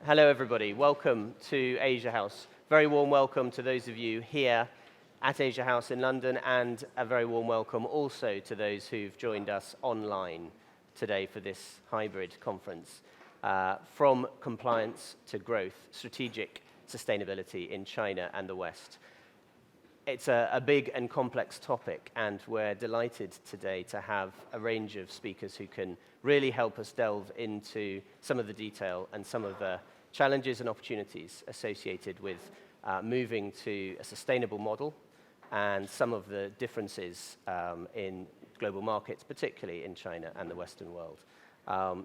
Hello, everybody. Welcome to Asia House. Very warm welcome to those of you here at Asia House in London, and a very warm welcome also to those who've joined us online today for this hybrid conference. From compliance to growth, strategic sustainability in China and the West. It's a big and complex topic, and we're delighted today to have a range of speakers who can really help us delve into some of the detail and some of the challenges and opportunities associated with moving to a sustainable model and some of the differences in global markets, particularly in China and the Western world.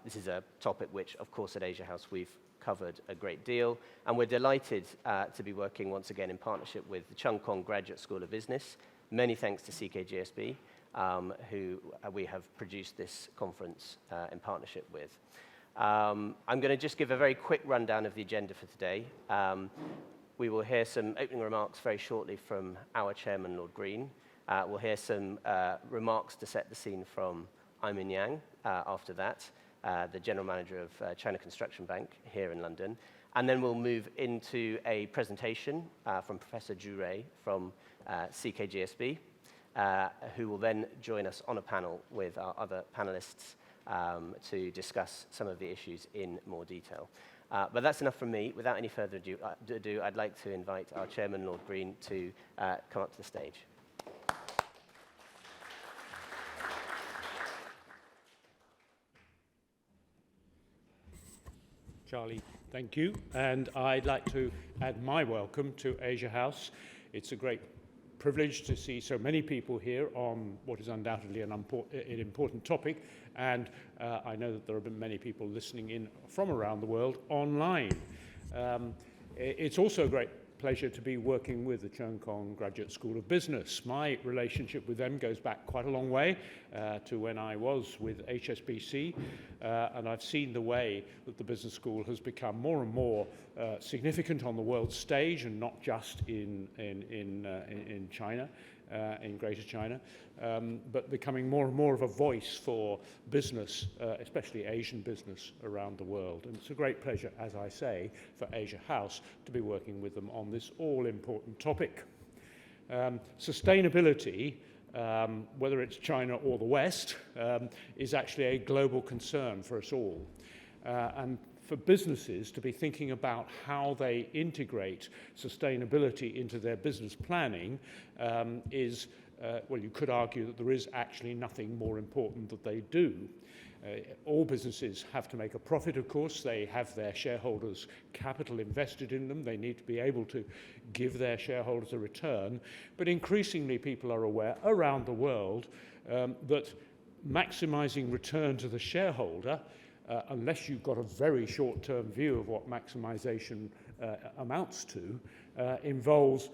This is a topic which, of course, at Asia House we've covered a great deal, and we're delighted to be working once again in partnership with the Cheung Graduate School of Business. Many thanks to CKGSB, who we have produced this conference in partnership with. I'm going to just give a very quick rundown of the agenda for today. We will hear some opening remarks very shortly from our chairman, Lord Green. We'll hear some remarks to set the scene from Aimin Yang after that, the General Manager of China Construction Bank here in London. And then we'll move into a presentation from Professor Zhu Rui from CKGSB, who will then join us on a panel with our other panelists to discuss some of the issues in more detail. But that's enough from me. Without any further ado, I'd like to invite our chairman, Lord Green, to come up to the stage. Charlie, thank you. And I'd like to add my welcome to Asia House. It's a great privilege to see so many people here on what is undoubtedly an important topic. And I know that there have been many people listening in from around the world online. It's also a great pleasure to be working with the Cheung Graduate School of Business. My relationship with them goes back quite a long way to when I was with HSBC, and I've seen the way that the business school has become more and more significant on the world stage, and not just in China, in Greater China, but becoming more and more of a voice for business, especially Asian business around the world. And it's a great pleasure, as I say, for Asia House to be working with them on this all-important topic. Sustainability, whether it's China or the West, is actually a global concern for us all. And for businesses to be thinking about how they integrate sustainability into their business planning is, well, you could argue that there is actually nothing more important that they do. All businesses have to make a profit, of course. They have their shareholders' capital invested in them. They need to be able to give their shareholders a return. But increasingly, people are aware around the world that maximizing return to the shareholder, unless you've got a very short-term view of what maximization amounts to, involves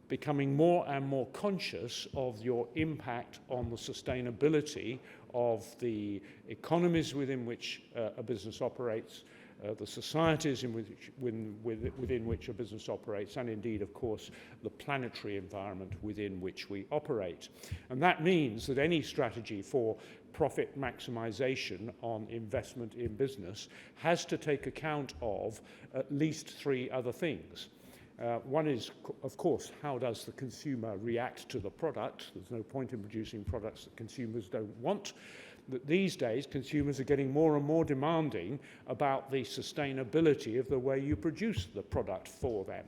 becoming more and more conscious of your impact on the sustainability of the economies within which a business operates, the societies within which a business operates, and indeed, of course, the planetary environment within which we operate. And that means that any strategy for profit maximization on investment in business has to take account of at least three other things. One is, of course, how does the consumer react to the product? There's no point in producing products that consumers don't want. But these days, consumers are getting more and more demanding about the sustainability of the way you produce the product for them.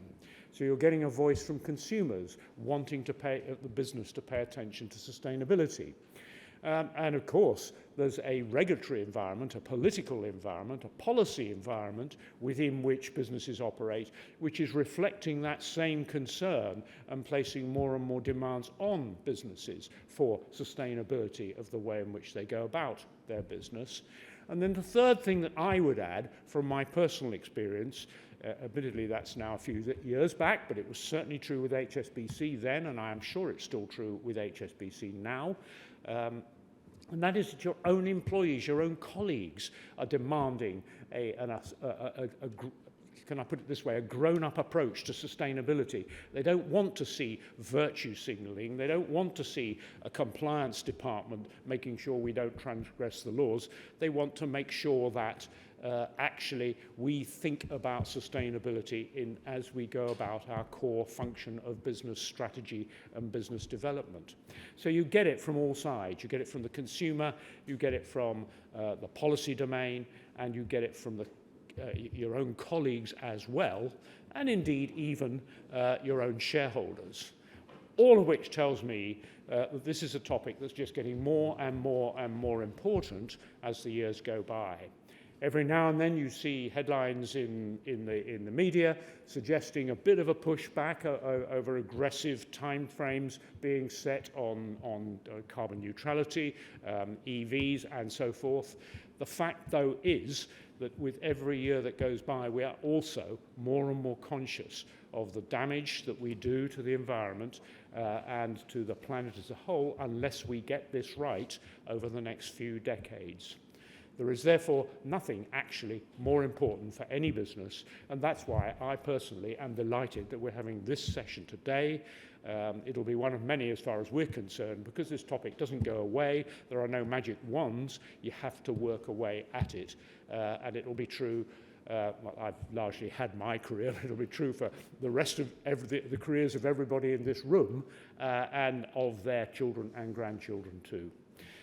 So you're getting a voice from consumers wanting to the business to pay attention to sustainability. And of course, there's a regulatory environment, a political environment, a policy environment within which businesses operate, which is reflecting that same concern and placing more and more demands on businesses for sustainability of the way in which they go about their business. And then the third thing that I would add from my personal experience, admittedly that's now a few years back, but it was certainly true with HSBC then, and I am sure it's still true with HSBC now, and that is that your own employees, your own colleagues are demanding can I put it this way, a grown-up approach to sustainability. They don't want to see virtue signaling. They don't want to see a compliance department making sure we don't transgress the laws. They want to make sure that actually we think about sustainability as we go about our core function of business strategy and business development. So you get it from all sides. You get it from the consumer, you get it from the policy domain, and you get it from your own colleagues as well, and indeed even your own shareholders. All of which tells me that this is a topic that's just getting more and more and more important as the years go by. Every now and then you see headlines in the media suggesting a bit of a pushback over aggressive timeframes being set on carbon neutrality, EVs and so forth. The fact, though, is that with every year that goes by, we are also more and more conscious of the damage that we do to the environment and to the planet as a whole unless we get this right over the next few decades. There is therefore nothing actually more important for any business, and that's why I personally am delighted that we're having this session today. It'll be one of many as far as we're concerned, because this topic doesn't go away. There are no magic wands. You have to work away at it, and it'll be true. Well, I've largely had my career. It'll be true for the rest of the careers of everybody in this room and of their children and grandchildren too.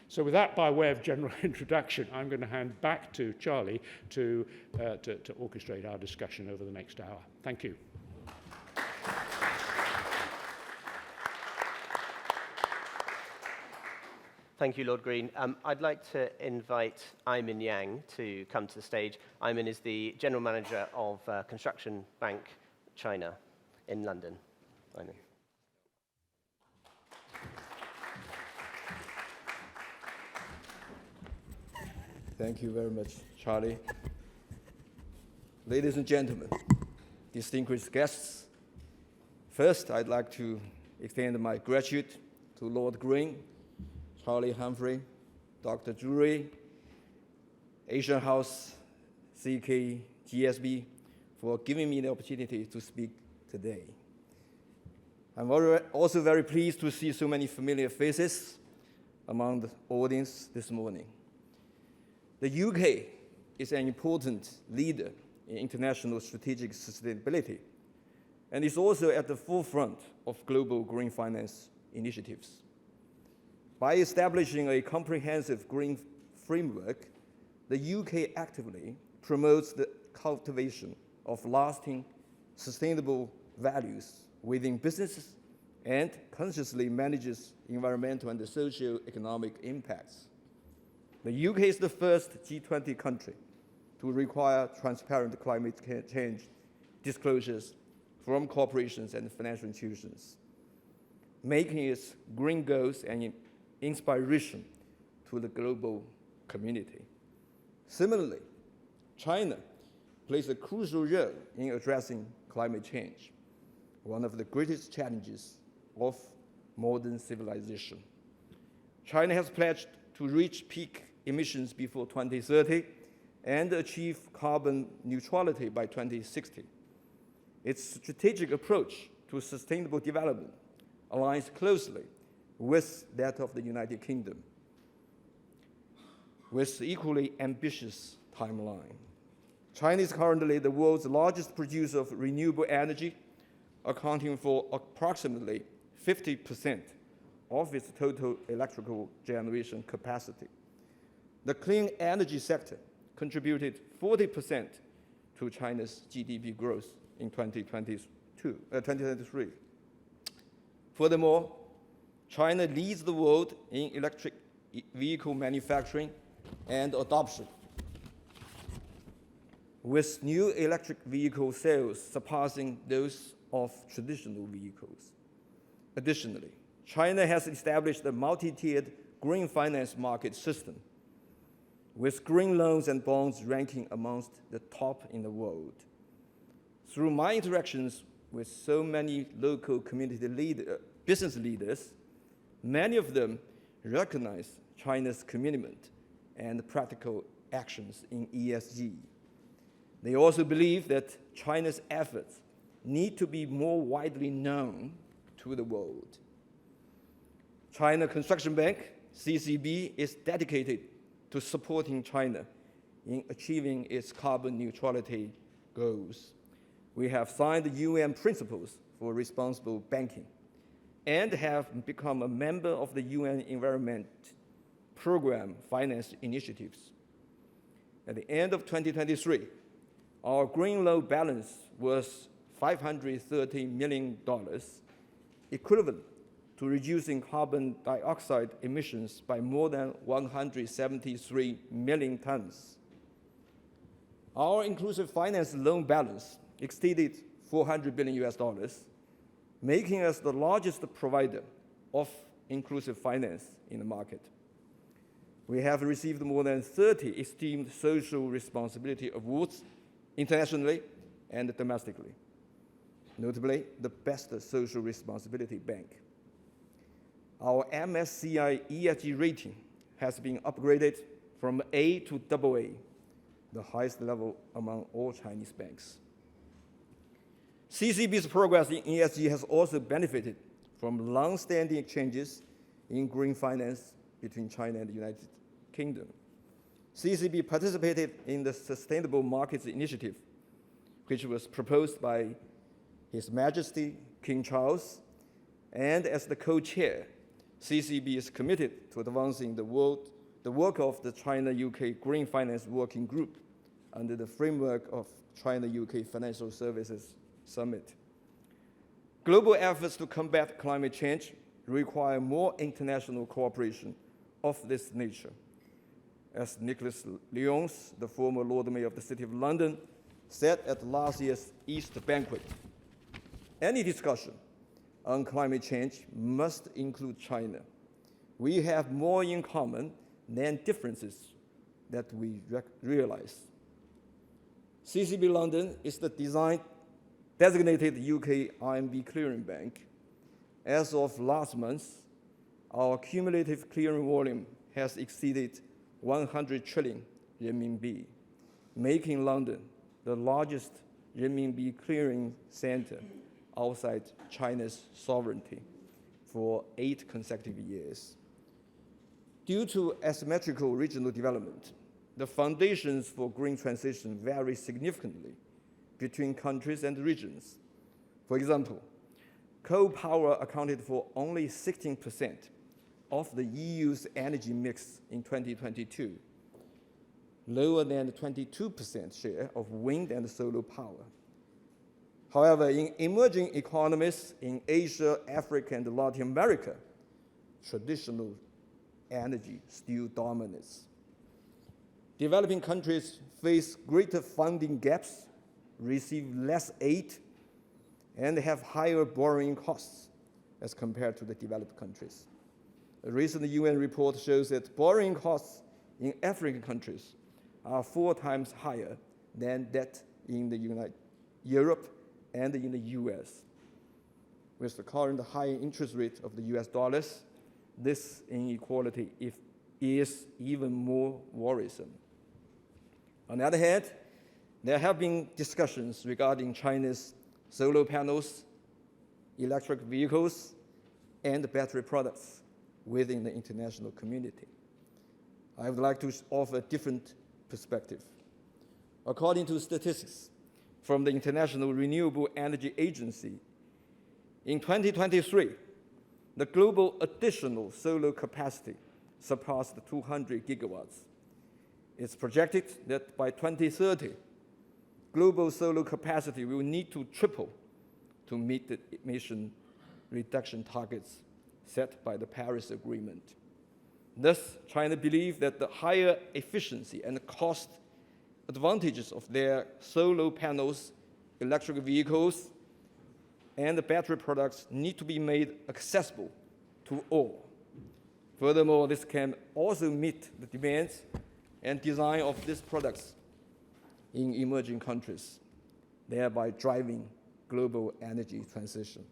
So with that, by way of general introduction, I'm going to hand back to Charlie to orchestrate our discussion over the next hour. Thank you. Thank you, Lord Green. I'd like to invite Aimin Yang to come to the stage. Aimin is the General Manager of Construction Bank China in London. Aimin. Thank you very much, Charlie. Ladies and gentlemen, distinguished guests, first I'd like to extend my gratitude to Lord Green, Charlie Humphrey, Dr. Drury, Asian House, CKGSB, for giving me the opportunity to speak today. I'm also very pleased to see so many familiar faces among the audience this morning. The UK is an important leader in international strategic sustainability and is also at the forefront of global green finance initiatives. By establishing a comprehensive green framework, the UK actively promotes the cultivation of lasting, sustainable values within businesses and consciously manages environmental and socio-economic impacts. The UK is the first G20 country to require transparent climate change disclosures from corporations and financial institutions, making its green goals an inspiration to the global community. Similarly, China plays a crucial role in addressing climate change, one of the greatest challenges of modern civilization. China has pledged to reach peak emissions before 2030 and achieve carbon neutrality by 2060. Its strategic approach to sustainable development aligns closely with that of the United Kingdom, with equally ambitious timeline. China is currently the world's largest producer of renewable energy, accounting for approximately 50% of its total electrical generation capacity. The clean energy sector contributed 40% to China's GDP growth in 2023. Furthermore, China leads the world in electric vehicle manufacturing and adoption, with new electric vehicle sales surpassing those of traditional vehicles. Additionally, China has established a multi-tiered green finance market system, with green loans and bonds ranking amongst the top in the world. Through my interactions with so many local community business leaders, many of them recognize China's commitment and practical actions in ESG. They also believe that China's efforts need to be more widely known to the world. China Construction Bank, CCB, is dedicated to supporting China in achieving its carbon neutrality goals. We have signed the UN Principles for Responsible Banking and have become a member of the UN Environment Program Finance Initiatives. At the end of 2023, our green loan balance was $530 million, equivalent to reducing carbon dioxide emissions by more than 173 million tons. Our inclusive finance loan balance exceeded $400 billion, making us the largest provider of inclusive finance in the market. We have received more than 30 esteemed social responsibility awards internationally and domestically, notably the Best Social Responsibility Bank. Our MSCI ESG rating has been upgraded from A to AA, the highest level among all Chinese banks. CCB's progress in ESG has also benefited from long-standing exchanges in green finance between China and the United Kingdom. CCB participated in the Sustainable Markets Initiative, which was proposed by His Majesty King Charles, and as the co-chair, CCB is committed to advancing the work of the China-UK Green Finance Working Group under the framework of China-UK Financial Services Summit. Global efforts to combat climate change require more international cooperation of this nature. As Nicholas Lyons, the former Lord Mayor of the City of London, said at last year's Easter banquet, any discussion on climate change must include China. We have more in common than differences that we realize. CCB London is the designated UK RMB clearing bank. As of last month, our cumulative clearing volume has exceeded 100 trillion renminbi, making London the largest renminbi clearing center outside China's sovereignty for 8 consecutive years. Due to asymmetrical regional development, the foundations for green transition vary significantly between countries and regions. For example, coal power accounted for only 16% of the EU's energy mix in 2022, lower than the 22% share of wind and solar power. However, in emerging economies in Asia, Africa, and Latin America, traditional energy still dominates. Developing countries face greater funding gaps, receive less aid, and have higher borrowing costs as compared to the developed countries. A recent UN report shows that borrowing costs in African countries are 4 times higher than that in Europe and in the US. With the current high interest rate of the US dollars, this inequality is even more worrisome. On the other hand, there have been discussions regarding China's solar panels, electric vehicles, and battery products within the international community. I would like to offer a different perspective. According to statistics from the International Renewable Energy Agency, in 2023, the global additional solar capacity surpassed 200 gigawatts. It's projected that by 2030, global solar capacity will need to triple to meet the emission reduction targets set by the Paris Agreement. Thus, China believes that the higher efficiency and cost advantages of their solar panels, electric vehicles, and battery products need to be made accessible to all. Furthermore, this can also meet the demands and design of these products in emerging countries, thereby driving global energy transition.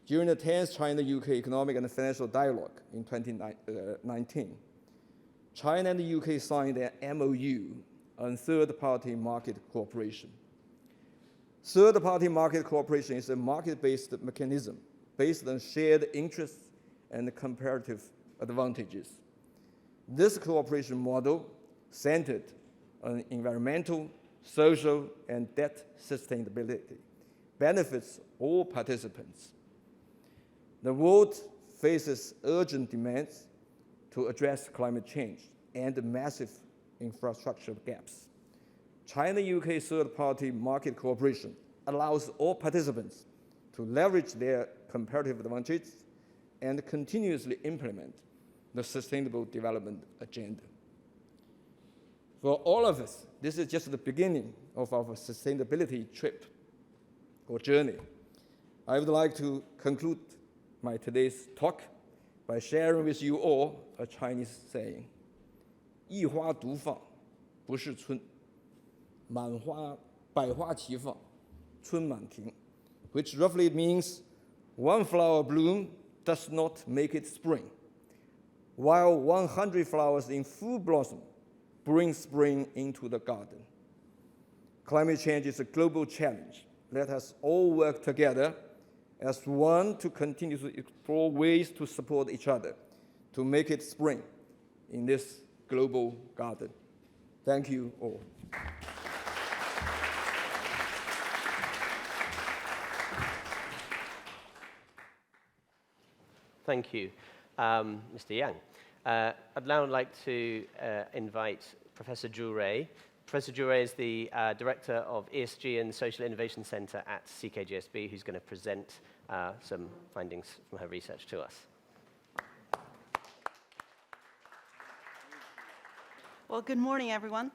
During the 10th China-UK Economic and Financial Dialogue in 2019, China and the UK signed an MOU on third-party market cooperation. Third-party market cooperation is a market-based mechanism based on shared interests and comparative advantages. This cooperation model, centered on environmental, social, and debt sustainability benefits all participants. The world faces urgent demands to address climate change and massive infrastructure gaps. China-UK third-party market cooperation allows all participants to leverage their comparative advantages and continuously implement the Sustainable Development Agenda. For all of us, this is just the beginning of our sustainability trip or journey. I would like to conclude my today's talk by sharing with you all a Chinese saying, 一花独放不是春，百花齐放春满庭, which roughly means one flower bloom does not make it spring, while 100 flowers in full blossom bring spring into the garden. Climate change is a global challenge. Let us all work together as one to continue to explore ways to support each other to make it spring in this global garden. Thank you all. Thank you, Mr. Yang. I'd now like to invite Professor Zhu Rui. Professor Zhu Rui is the Director of ESG and Social Innovation Center at CKGSB, who's going to present some findings from her research to us. Well, good morning, everyone.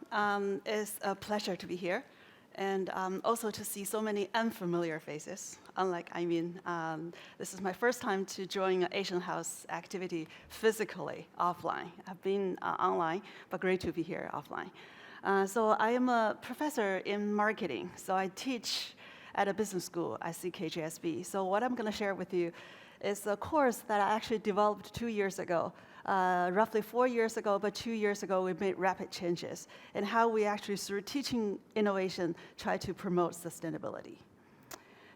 It's a pleasure to be here, and also to see so many unfamiliar faces. Unlike this is my first time to join an Asian House activity physically, offline. I've been online, but great to be here offline. So I am a professor in marketing, so I teach at a business school at CKGSB. So what I'm going to share with you is a course that I actually developed 2 years ago. Roughly 4 years ago, but 2 years ago, we made rapid changes in how we actually, through teaching innovation, try to promote sustainability.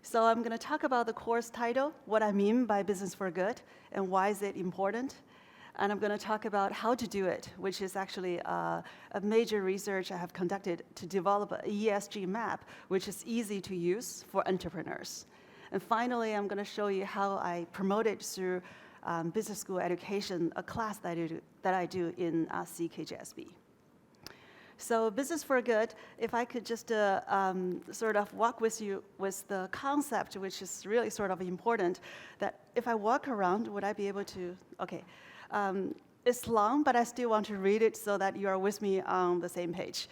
So I'm going to talk about the course title, what I mean by business for good, and why is it important. And I'm going to talk about how to do it, which is actually a major research I have conducted to develop an ESG map, which is easy to use for entrepreneurs. And finally, I'm going to show you how I promote it through business school education, a class that I do in CKGSB. So business for good, if I could just sort of walk with you with the concept, which is really sort of important, that if I walk around, would I be able to, okay. It's long, but I still want to read it so that you are with me on the same page.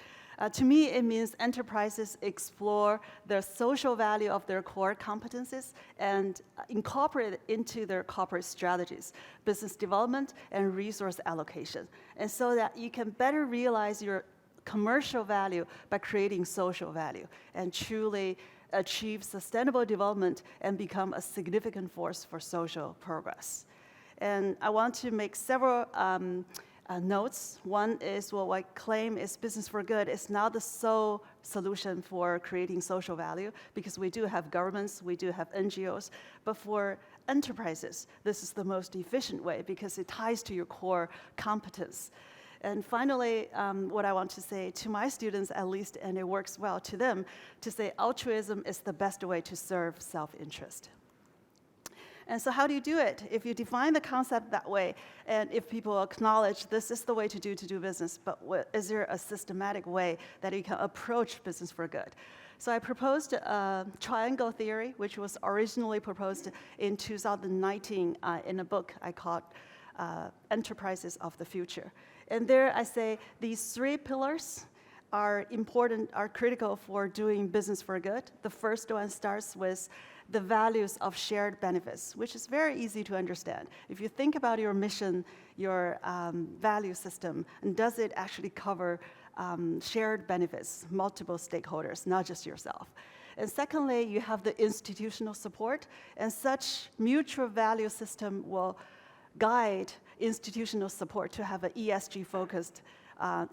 To me, it means enterprises explore the social value of their core competencies and incorporate it into their corporate strategies, business development, and resource allocation, and so that you can better realize your commercial value by creating social value and truly achieve sustainable development and become a significant force for social progress. And I want to make several notes. One is what I claim is business for good. It's not the sole solution for creating social value, because we do have governments, we do have NGOs, but for enterprises, this is the most efficient way because it ties to your core competence. And finally, what I want to say to my students, at least, and it works well to them, to say altruism is the best way to serve self-interest. And so how do you do it? If you define the concept that way, and if people acknowledge this is the way to do business, but is there a systematic way that you can approach business for good? So I proposed a triangle theory, which was originally proposed in 2019 in a book I called Enterprises of the Future. And there I say these 3 pillars are important, are critical for doing business for good. The first one starts with the values of shared benefits, which is very easy to understand. If you think about your mission, your value system, and does it actually cover shared benefits, multiple stakeholders, not just yourself? And secondly, you have the institutional support, and such mutual value system will guide institutional support to have an ESG-focused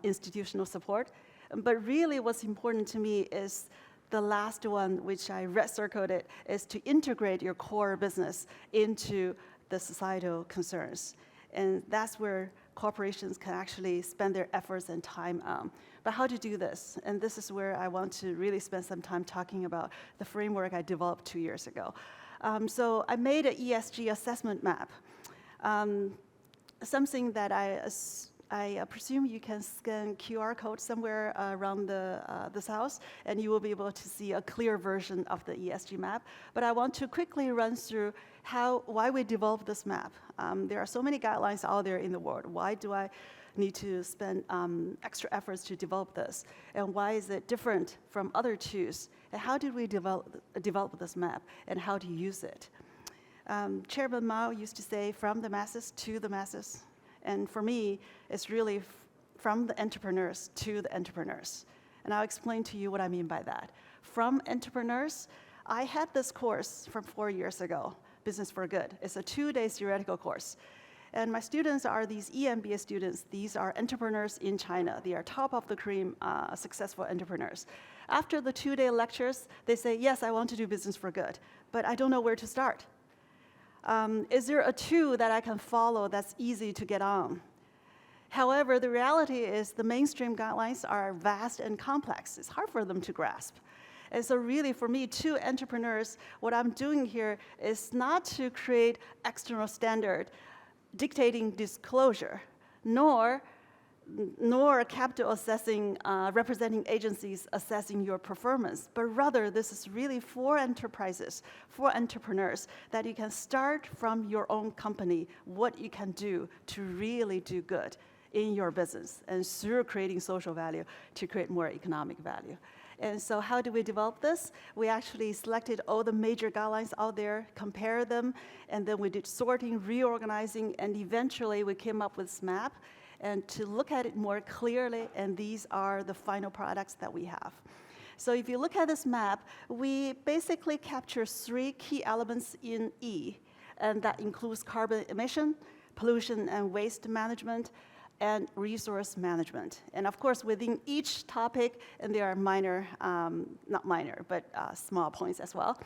institutional support. But really what's important to me is the last one, which I red circled it, is to integrate your core business into the societal concerns. And that's where corporations can actually spend their efforts and time on. But how to do this? And this is where I want to really spend some time talking about the framework I developed 2 years ago. So I made an ESG assessment map, something that I presume you can scan QR code somewhere around this house, and you will be able to see a clear version of the ESG map. But I want to quickly run through why we developed this map. There are so many guidelines out there in the world. Why do I need to spend extra efforts to develop this? And why is it different from other tools? And how did we develop this map, and how to use it? Chairman Mao used to say, from the masses to the masses. And for me, it's really from the entrepreneurs to the entrepreneurs. And I'll explain to you what I mean by that. From entrepreneurs, I had this course from 4 years ago, Business for Good. It's a 2-day theoretical course. And my students are these EMBA students. These are entrepreneurs in China. They are top of the cream, successful entrepreneurs. After the 2-day lectures, they say, yes, I want to do Business for Good, but I don't know where to start. Is there a tool that I can follow that's easy to get on? However, the reality is the mainstream guidelines are vast and complex. It's hard for them to grasp. And so really, for me, two entrepreneurs, what I'm doing here is not to create external standard dictating disclosure, nor capital assessing, representing agencies assessing your performance, but rather this is really for enterprises, for entrepreneurs, that you can start from your own company, what you can do to really do good in your business, and through creating social value to create more economic value. And so how do we develop this? We actually selected all the major guidelines out there, compared them, and then we did sorting, reorganizing, and eventually we came up with this map, and to look at it more clearly, and these are the final products that we have. So if you look at this map, we basically capture 3 key elements in E, and that includes carbon emission, pollution and waste management, and resource management. And of course, within each topic, and there are minor, not minor, but small points as well.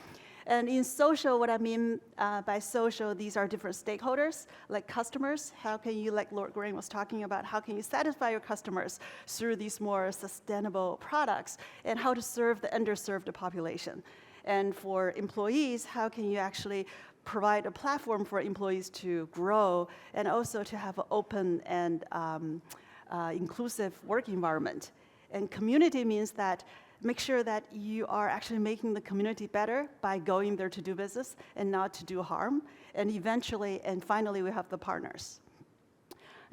And in social, what I mean by social, these are different stakeholders, like customers. How can you, like Lord Green was talking about, how can you satisfy your customers through these more sustainable products, and how to serve the underserved population? And for employees, how can you actually provide a platform for employees to grow, and also to have an open and inclusive work environment? And community means that make sure that you are actually making the community better by going there to do business and not to do harm. And eventually, and finally, we have the partners.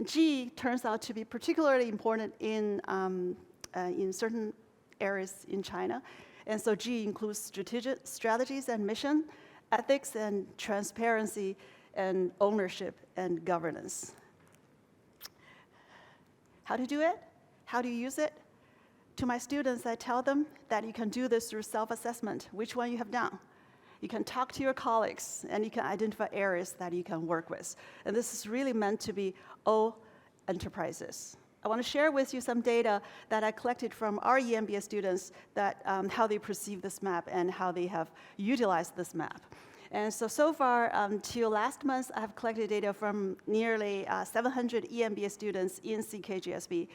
G turns out to be particularly important in certain areas in China. And so G includes strategies and mission, ethics and transparency, and ownership and governance. How to do it? How do you use it? To my students, I tell them that you can do this through self-assessment, which one you have done. You can talk to your colleagues, and you can identify areas that you can work with. And this is really meant to be all enterprises. I want to share with you some data that I collected from our EMBA students, that how they perceive this map and how they have utilized this map. And so far, till last month, I have collected data from nearly 700 EMBA students in CKGSB.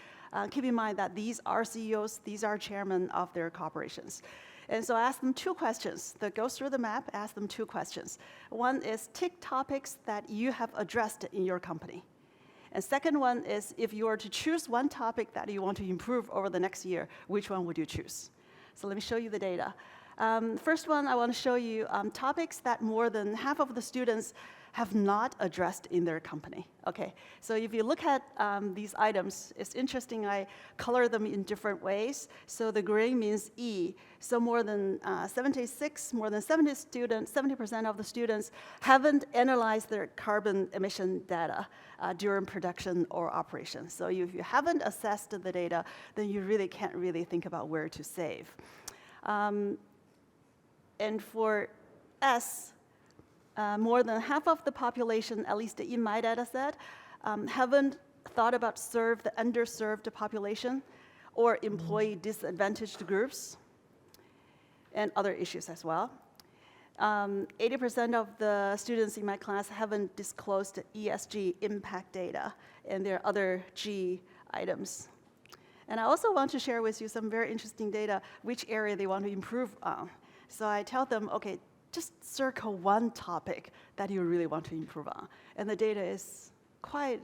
Keep in mind that these are CEOs, these are chairmen of their corporations. And so I asked them 2 questions. That goes through the map, ask them 2 questions. One is, tick topics that you have addressed in your company. And second one is, if you were to choose one topic that you want to improve over the next year, which one would you choose? So let me show you the data. First one, I want to show you topics that more than half of the students have not addressed in their company. Okay, so if you look at these items, it's interesting, I color them in different ways. So the gray means E. So more than 70% of the students haven't analyzed their carbon emission data during production or operation. So if you haven't assessed the data, then you really can't really think about where to save. And for S, more than half of the population, at least in my data set, haven't thought about serve the underserved population or employee disadvantaged groups, and other issues as well. 80% of the students in my class haven't disclosed ESG impact data, and there are other G items. And I also want to share with you some very interesting data, which area they want to improve on. So I tell them, okay, just circle one topic that you really want to improve on. And the data is quite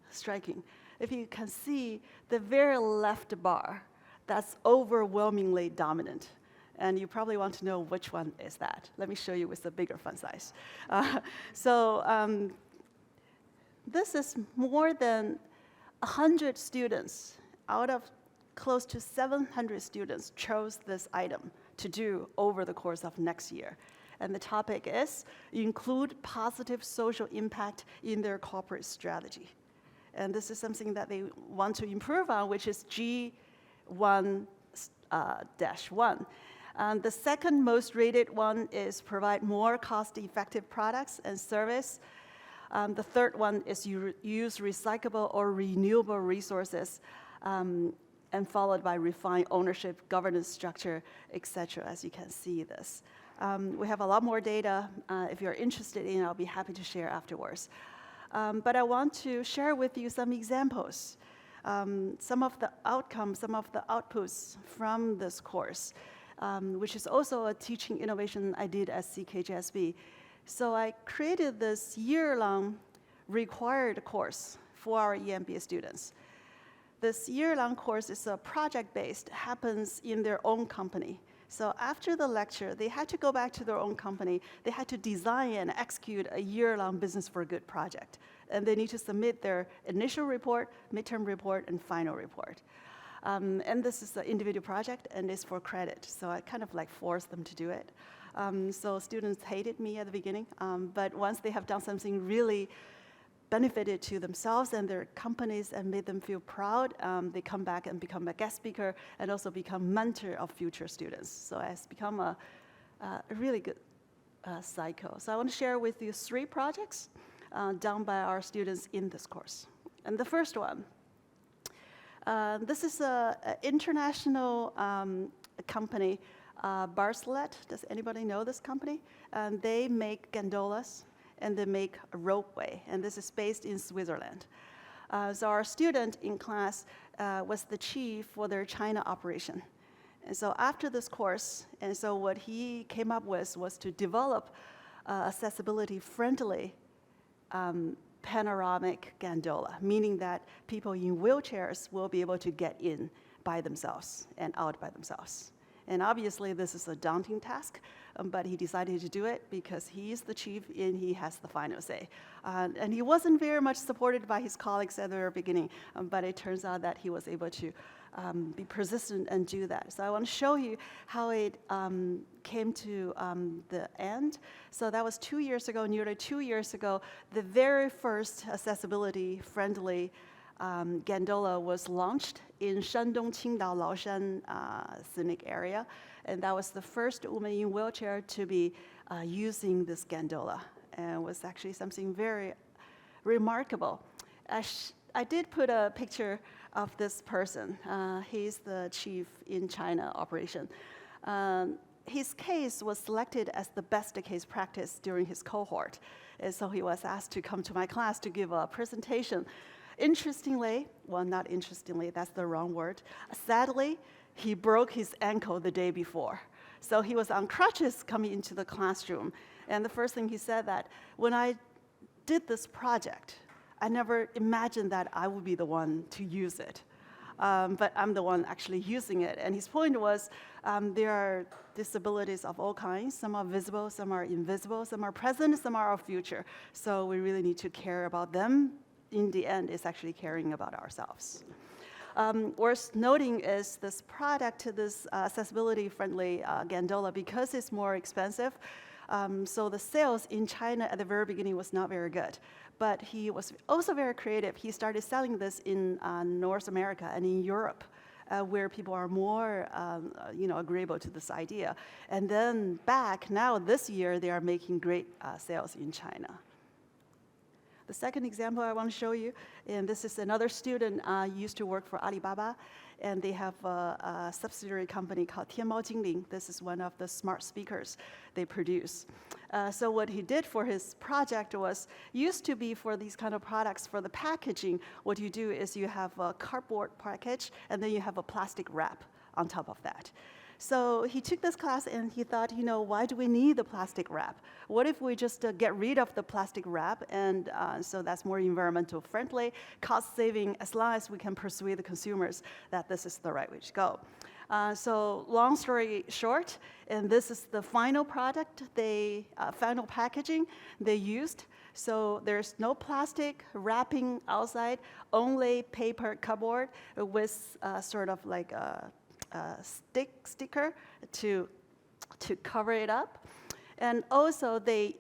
striking. If you can see the very left bar, that's overwhelmingly dominant. And you probably want to know which one is that. Let me show you with the bigger font size. This is more than 100 students out of close to 700 students chose this item to do over the course of next year. And the topic is include positive social impact in their corporate strategy. And this is something that they want to improve on, which is G1-1. The second most rated one is provide more cost-effective products and service. The third one is use recyclable or renewable resources, and followed by refined ownership, governance structure, et cetera, as you can see this. We have a lot more data. If you're interested in, I'll be happy to share afterwards. But I want to share with you some examples, some of the outcomes, some of the outputs from this course, which is also a teaching innovation I did at CKGSB. So I created this year-long required course for our EMBA students. This year-long course is a project-based, happens in their own company. So after the lecture, they had to go back to their own company. They had to design and execute a year-long business for good project. And they need to submit their initial report, midterm report, and final report. And this is an individual project, and it's for credit. So I kind of like forced them to do it. So students hated me at the beginning, but once they have done something really benefited to themselves and their companies and made them feel proud, they come back and become a guest speaker and also become mentor of future students. So it's become a really good cycle. So I want to share with you 3 projects done by our students in this course. And the first one, this is an international company, Barcelet. Does anybody know this company? They make gondolas and they make a ropeway, and this is based in Switzerland. So our student in class was the chief for their China operation. And so after this course, and so what he came up with was to develop accessibility-friendly panoramic gondola, meaning that people in wheelchairs will be able to get in by themselves and out by themselves. And obviously, this is a daunting task, but he decided to do it because he is the chief and he has the final say. And he wasn't very much supported by his colleagues at the very beginning, but it turns out that he was able to be persistent and do that. So I want to show you how it came to the end. So that was 2 years ago, nearly 2 years ago, the very first accessibility-friendly gondola was launched in Shandong Qingdao Laoshan scenic area, and that was the first woman in wheelchair to be using this gondola, and it was actually something very remarkable. I did put a picture of this person. He's the chief in China operation. His case was selected as the best case practice during his cohort, and so he was asked to come to my class to give a presentation. Interestingly, well, not interestingly, that's the wrong word. Sadly, he broke his ankle the day before. So he was on crutches coming into the classroom. And the first thing he said that, when I did this project, I never imagined that I would be the one to use it. But I'm the one actually using it. And his point was, there are disabilities of all kinds. Some are visible, some are invisible, some are present, some are our future. So we really need to care about them. In the end, it's actually caring about ourselves. Worth noting is this product, this accessibility-friendly gondola, because it's more expensive, so the sales in China at the very beginning was not very good. But he was also very creative. He started selling this in North America and in Europe, where people are more agreeable to this idea. And then back now, this year, they are making great sales in China. The second example I want to show you, and this is another student used to work for Alibaba, and they have a subsidiary company called Tianmao Jingling. This is one of the smart speakers they produce. So what he did for his project was, used to be for these kind of products, for the packaging, what you do is you have a cardboard package, and then you have a plastic wrap on top of that. So he took this class and he thought, why do we need the plastic wrap? What if we just get rid of the plastic wrap, and so that's more environmental friendly, cost saving, as long as we can persuade the consumers that this is the right way to go. So long story short, and this is the final product, final packaging they used. So there's no plastic wrapping outside, only paper cardboard with sort of like a sticker to cover it up. And also they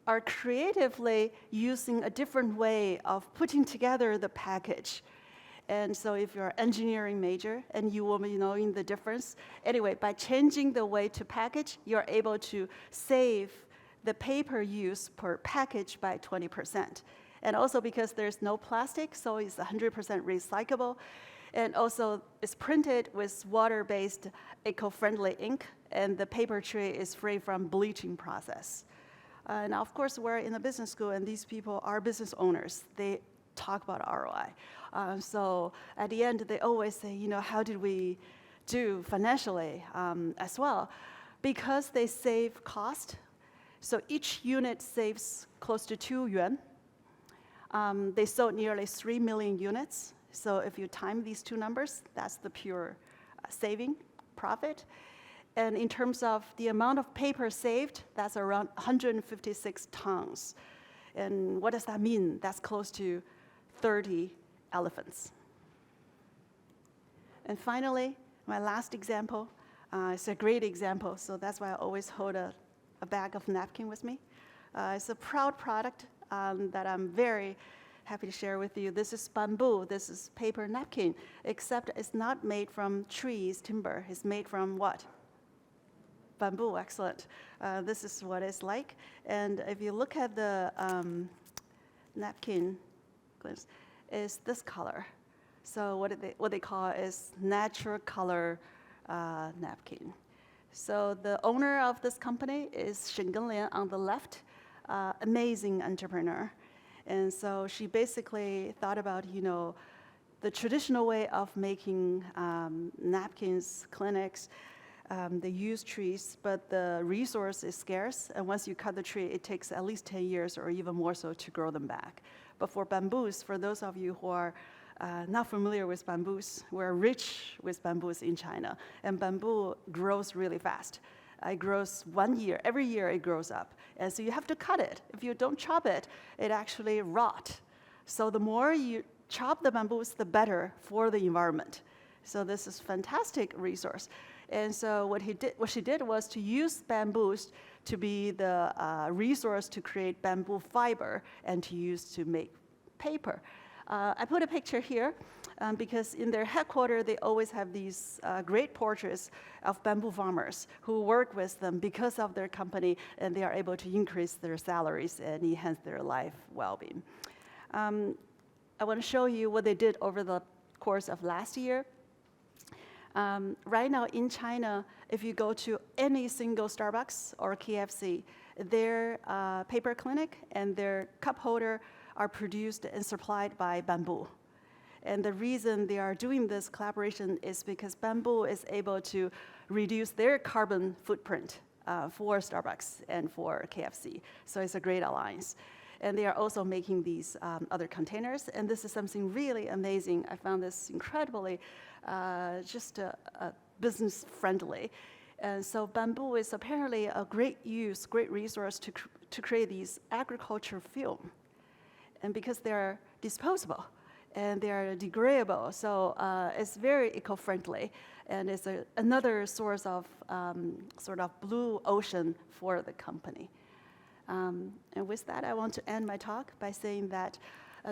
are creatively using a different way of putting together the package. And so if you're an engineering major, and you will be knowing the difference. Anyway, by changing the way to package, you're able to save the paper use per package by 20%. And also because there's no plastic, so it's 100% recyclable. And also, it's printed with water-based, eco-friendly ink, and the paper tray is free from bleaching process. Now, of course, we're in a business school, and these people are business owners. They talk about ROI. So at the end, they always say, how did we do financially as well? Because they save cost, so each unit saves close to 2 yuan. They sold nearly 3 million units. So if you time these two numbers, that's the pure saving profit. And in terms of the amount of paper saved, that's around 156 tons. And what does that mean? That's close to 30 elephants. And finally, my last example, it's a great example, so that's why I always hold a bag of napkin with me. It's a proud product that I'm very happy to share with you. This is bamboo. This is paper napkin, except it's not made from trees, timber. It's made from what? Bamboo, excellent. This is what it's like. And if you look at the napkin, is this color. So what they call is natural color napkin. So the owner of this company is Cheung on the left, amazing entrepreneur. And so she basically thought about, the traditional way of making napkins, clinics. They use trees, but the resource is scarce. And once you cut the tree, it takes at least 10 years or even more so to grow them back. But for bamboos, for those of you who are not familiar with bamboos, we're rich with bamboos in China. And bamboo grows really fast. It grows 1 year. Every year it grows up. And so you have to cut it. If you don't chop it, it actually rot. So the more you chop the bamboos, the better for the environment. So this is fantastic resource. And so what she did was to use bamboos to be the resource to create bamboo fiber and to use to make paper. I put a picture here because in their headquarters, they always have these great portraits of bamboo farmers who work with them because of their company, and they are able to increase their salaries and enhance their life well-being. I want to show you what they did over the course of last year. Right now in China, if you go to any single Starbucks or KFC, their paper clinic and their cup holder are produced and supplied by bamboo. And the reason they are doing this collaboration is because bamboo is able to reduce their carbon footprint for Starbucks and for KFC. So it's a great alliance. And they are also making these other containers. And this is something really amazing. I found this incredibly just business friendly. And so bamboo is apparently a great use, great resource to create these agriculture film. And because they're disposable and they are degradable, so it's very eco-friendly, and it's another source of sort of blue ocean for the company. And with that, I want to end my talk by saying that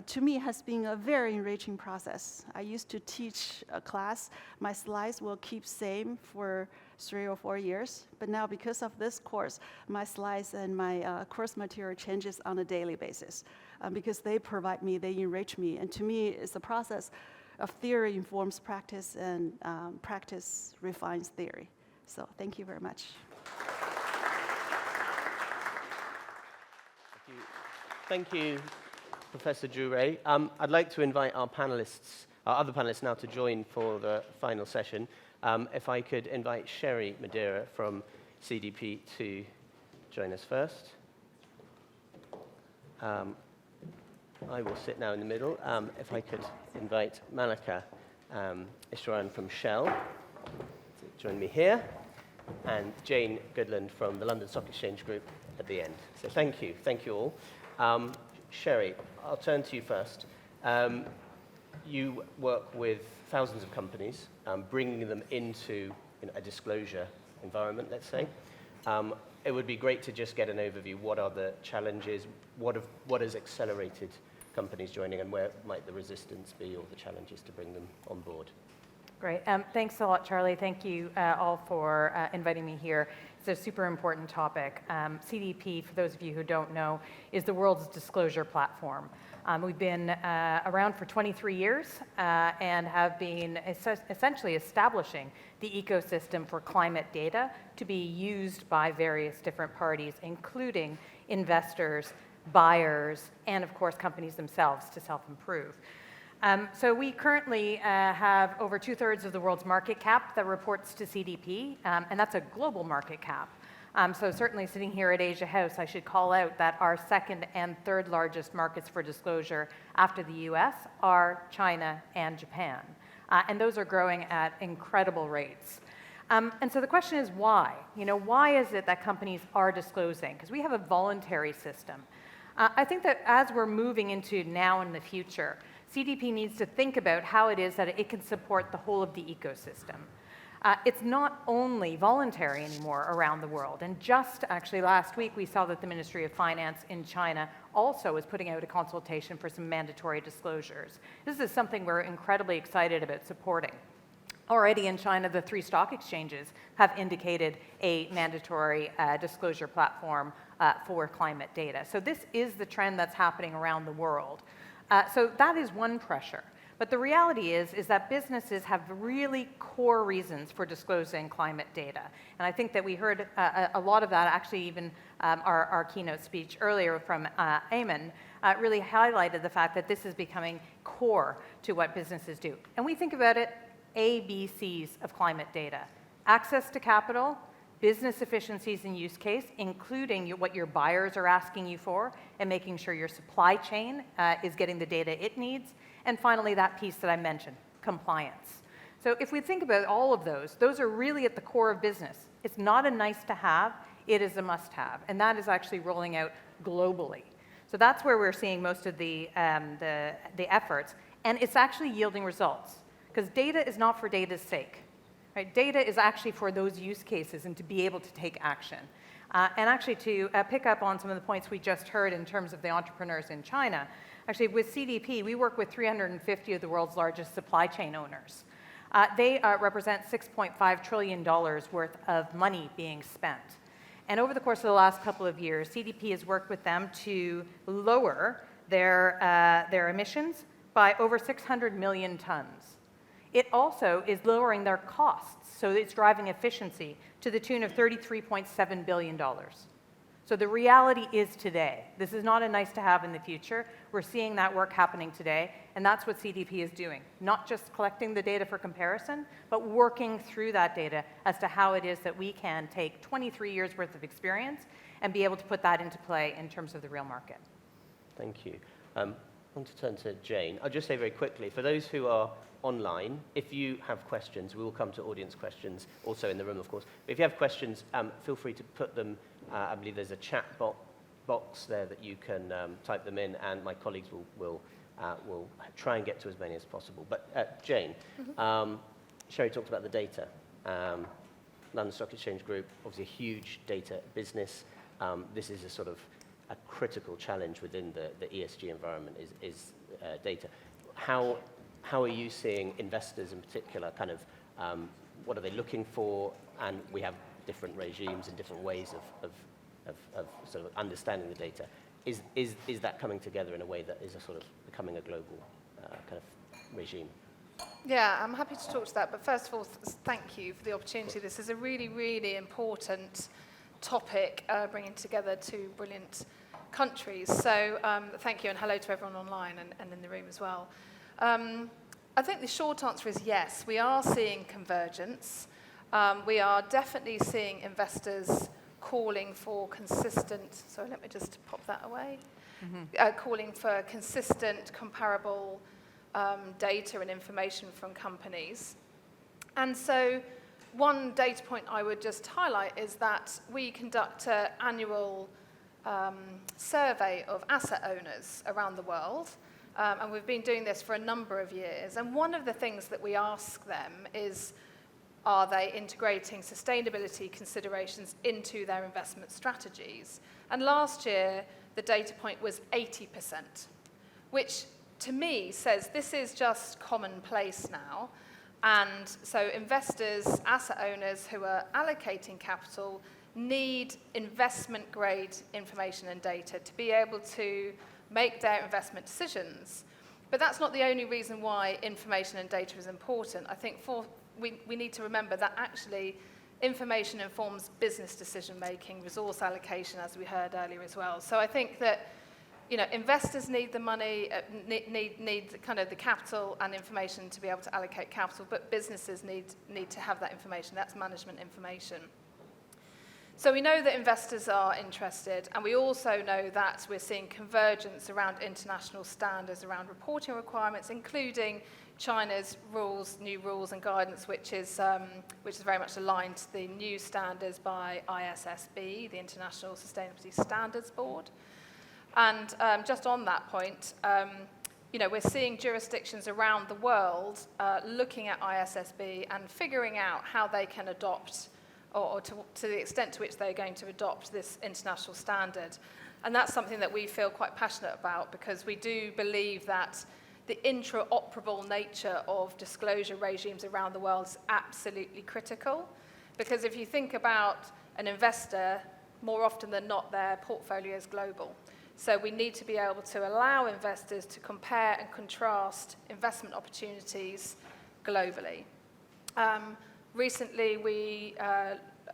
to me, it has been a very enriching process. I used to teach a class. My slides will keep same for 3 or 4 years. But now, because of this course, my slides and my course material changes on a daily basis because they provide me, they enrich me. And to me, it's a process of theory informs practice, and practice refines theory. So thank you very much. Thank you, Professor Jure. I'd like to invite our panelists, our other panelists now to join for the final session. If I could invite Sherry Madeira from CDP to join us first. I will sit now in the middle. If I could invite Malika Ishwaran from Shell to join me here, and Jane Goodland from the London Stock Exchange Group at the end. So thank you all. Sherry, I'll turn to you first. You work with thousands of companies, bringing them into a disclosure environment, let's say. It would be great to just get an overview. What are the challenges? What has accelerated companies joining, and where might the resistance be or the challenges to bring them on board? Great. Thanks a lot, Charlie. Thank you all for inviting me here. It's a super important topic. CDP, for those of you who don't know, is the world's disclosure platform. We've been around for 23 years and have been essentially establishing the ecosystem for climate data to be used by various different parties, including investors, buyers, and of course companies themselves to self-improve. So we currently have over 2/3 of the world's market cap that reports to CDP, and that's a global market cap. So certainly sitting here at Asia House, I should call out that our second and third largest markets for disclosure after the US are China and Japan. And those are growing at incredible rates. And so the question is why? Why is it that companies are disclosing? Because we have a voluntary system. I think that as we're moving into now and the future, CDP needs to think about how it is that it can support the whole of the ecosystem. It's not only voluntary anymore around the world. And just actually last week, we saw that the Ministry of Finance in China also is putting out a consultation for some mandatory disclosures. This is something we're incredibly excited about supporting. Already in China, the 3 stock exchanges have indicated a mandatory disclosure platform for climate data. So this is the trend that's happening around the world. So that is one pressure. But the reality is that businesses have really core reasons for disclosing climate data. And I think that we heard a lot of that, actually even our keynote speech earlier from Eamon really highlighted the fact that this is becoming core to what businesses do. And we think about it, ABCs of climate data: access to capital, business efficiencies and use case, including what your buyers are asking you for, and making sure your supply chain is getting the data it needs, and finally that piece that I mentioned, compliance. So if we think about all of those are really at the core of business. It's not a nice to have, it is a must have, and that is actually rolling out globally. So that's where we're seeing most of the efforts, and it's actually yielding results, because data is not for data's sake. Right? Data is actually for those use cases and to be able to take action. And actually to pick up on some of the points we just heard in terms of the entrepreneurs in China, actually with CDP, we work with 350 of the world's largest supply chain owners. They represent $6.5 trillion worth of money being spent. And over the course of the last couple of years, CDP has worked with them to lower their emissions by over 600 million tons. It also is lowering their costs, so it's driving efficiency to the tune of $33.7 billion. So the reality is today. This is not a nice to have in the future. We're seeing that work happening today, and that's what CDP is doing. Not just collecting the data for comparison, but working through that data as to how it is that we can take 23 years worth of experience and be able to put that into play in terms of the real market. Thank you. I want to turn to Jane. I'll just say very quickly, for those who are online, if you have questions, we will come to audience questions, also in the room, of course. But if you have questions, feel free to put them. I believe there's a chat box there that you can type them in, and my colleagues will try and get to as many as possible. But Jane, Sherry talked about the data. London Stock Exchange Group, obviously a huge data business. This is a sort of a critical challenge within the ESG environment is data. How are you seeing investors in particular kind of, what are they looking for? And we have different regimes and different ways of sort of understanding the data. Is that coming together in a way that is a sort of becoming a global kind of regime? Yeah, I'm happy to talk to that. But first of all, thank you for the opportunity. This is a really, really important topic, bringing together two brilliant countries. So thank you, and hello to everyone online and in the room as well. I think the short answer is yes. We are seeing convergence. We are definitely seeing investors calling for consistent, sorry, let me just pop that away, calling for consistent, comparable data and information from companies. And so one data point I would just highlight is that we conduct an annual survey of asset owners around the world, and we've been doing this for a number of years. And one of the things that we ask them is, are they integrating sustainability considerations into their investment strategies? And last year, the data point was 80%, which to me says this is just commonplace now. And so investors, asset owners who are allocating capital need investment-grade information and data to be able to make their investment decisions. But that's not the only reason why information and data is important. I think we need to remember that actually information informs business decision-making, resource allocation, as we heard earlier as well. So I think that investors need the money, need kind of the capital and information to be able to allocate capital, but businesses need to have that information. That's management information. So we know that investors are interested, and we also know that we're seeing convergence around international standards, around reporting requirements, including China's rules, new rules and guidance, which is very much aligned to the new standards by ISSB, the International Sustainability Standards Board. And just on that point, we're seeing jurisdictions around the world looking at ISSB and figuring out how they can adopt, or to the extent to which they're going to adopt this international standard. And that's something that we feel quite passionate about, because we do believe that the interoperable nature of disclosure regimes around the world is absolutely critical. Because if you think about an investor, more often than not, their portfolio is global. So we need to be able to allow investors to compare and contrast investment opportunities globally. Recently,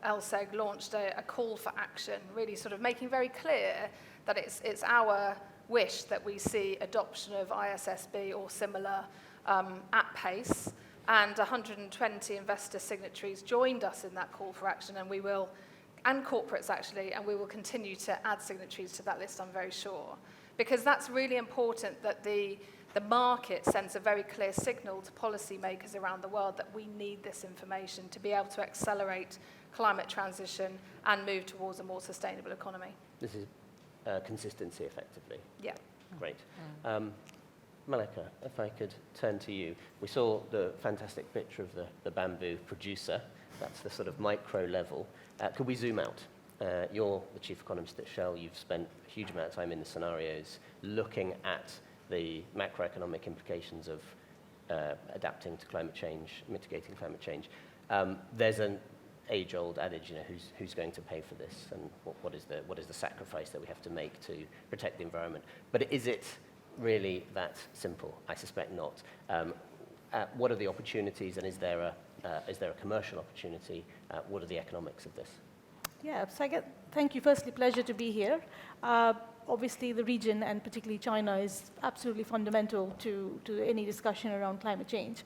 LSEG launched a call for action, really sort of making very clear that it's our wish that we see adoption of ISSB or similar at pace. And 120 investor signatories joined us in that call for action, and we will, and corporates actually, and we will continue to add signatories to that list, I'm very sure. Because that's really important, that the market sends a very clear signal to policymakers around the world that we need this information to be able to accelerate climate transition and move towards a more sustainable economy. This is consistency, effectively. Yeah. Great. Malika, if I could turn to you. We saw the fantastic picture of the bamboo producer. That's the sort of micro level. Could we zoom out? You're the chief economist at Shell. You've spent a huge amount of time in the scenarios looking at the macroeconomic implications of adapting to climate change, mitigating climate change. There's an age-old adage, who's going to pay for this, and what is the sacrifice that we have to make to protect the environment? But is it really that simple? I suspect not. What are the opportunities, and is there a commercial opportunity? What are the economics of this? Yeah, so thank you. Firstly, pleasure to be here. Obviously, the region, and particularly China, is absolutely fundamental to any discussion around climate change.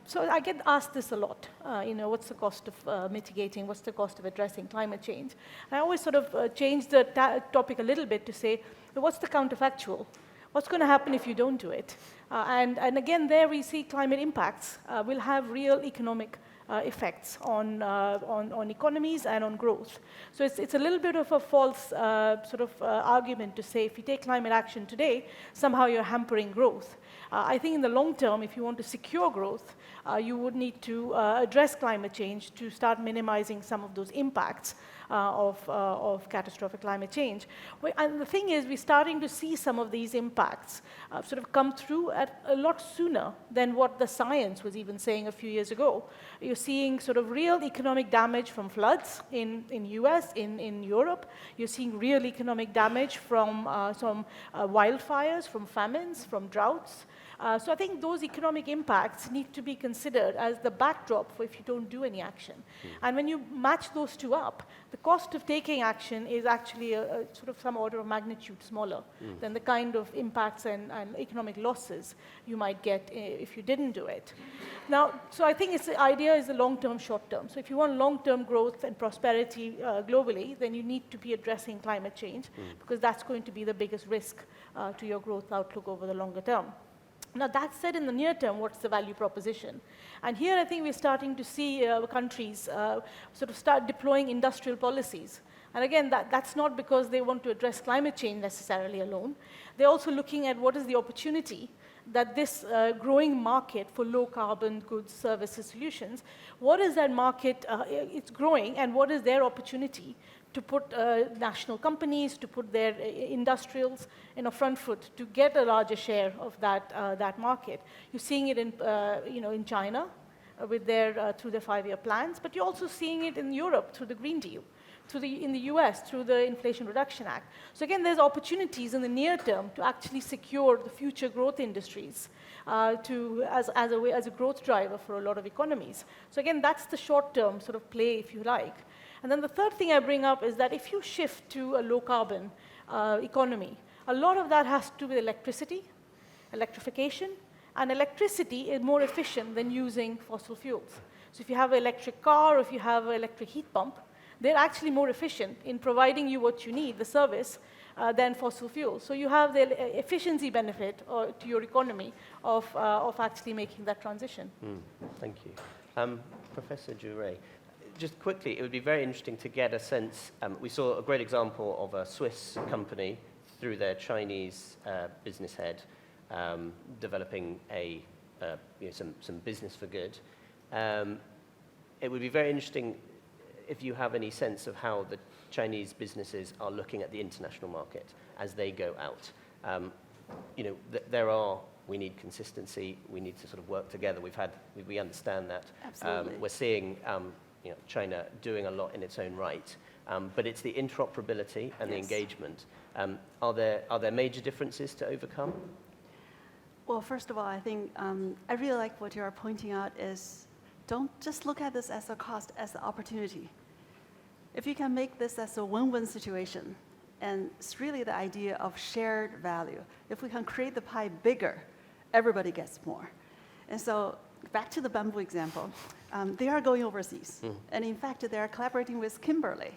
So I get asked this a lot, what's the cost of mitigating, what's the cost of addressing climate change? And I always sort of change the topic a little bit to say, well, what's the counterfactual? What's going to happen if you don't do it? And again, there we see climate impacts will have real economic effects on economies and on growth. So it's a little bit of a false argument to say if you take climate action today, somehow you're hampering growth. I think in the long term, if you want to secure growth, you would need to address climate change to start minimizing some of those impacts of catastrophic climate change. And the thing is, we're starting to see some of these impacts sort of come through at a lot sooner than what the science was even saying a few years ago. You're seeing sort of real economic damage from floods in US, in Europe. You're seeing real economic damage from some wildfires, from famines, from droughts. So I think those economic impacts need to be considered as the backdrop for if you don't do any action. And when you match those two up, the cost of taking action is actually a sort of some order of magnitude smaller than the kind of impacts and economic losses you might get if you didn't do it. Now, so I think the idea is the long-term, short-term. So if you want long-term growth and prosperity globally, then you need to be addressing climate change because that's going to be the biggest risk to your growth outlook over the longer term. Now, that said, in the near term, what's the value proposition? And here I think we're starting to see countries sort of start deploying industrial policies. And again, that's not because they want to address climate change necessarily alone. They're also looking at what is the opportunity that this growing market for low-carbon goods, services, solutions, what is that market, it's growing, and what is their opportunity to put national companies, to put their industrials in a front foot to get a larger share of that market. You're seeing it in China with through their 5-year plans, but you're also seeing it in Europe through the Green Deal, in the US through the Inflation Reduction Act. So again, there's opportunities in the near term to actually secure the future growth industries as a growth driver for a lot of economies. So again, that's the short-term sort of play, if you like. And then the third thing I bring up is that if you shift to a low-carbon economy, a lot of that has to do with electricity, electrification, and electricity is more efficient than using fossil fuels. So if you have an electric car or if you have an electric heat pump, they're actually more efficient in providing you what you need, the service, than fossil fuels. So you have the efficiency benefit to your economy of actually making that transition. Thank you. Professor Jure, just quickly, it would be very interesting to get a sense. We saw a great example of a Swiss company through their Chinese business head developing some business for good. It would be very interesting if you have any sense of how the Chinese businesses are looking at the international market as they go out. We need consistency. We need to sort of work together. We understand that. Absolutely. We're seeing China doing a lot in its own right, but it's the interoperability and the engagement. Are there major differences to overcome? Well, first of all, I think I really like what you are pointing out is don't just look at this as a cost, as an opportunity. If you can make this as a win-win situation, and it's really the idea of shared value. If we can create the pie bigger, everybody gets more. And so back to the bamboo example, they are going overseas. And in fact, they are collaborating with Kimberly.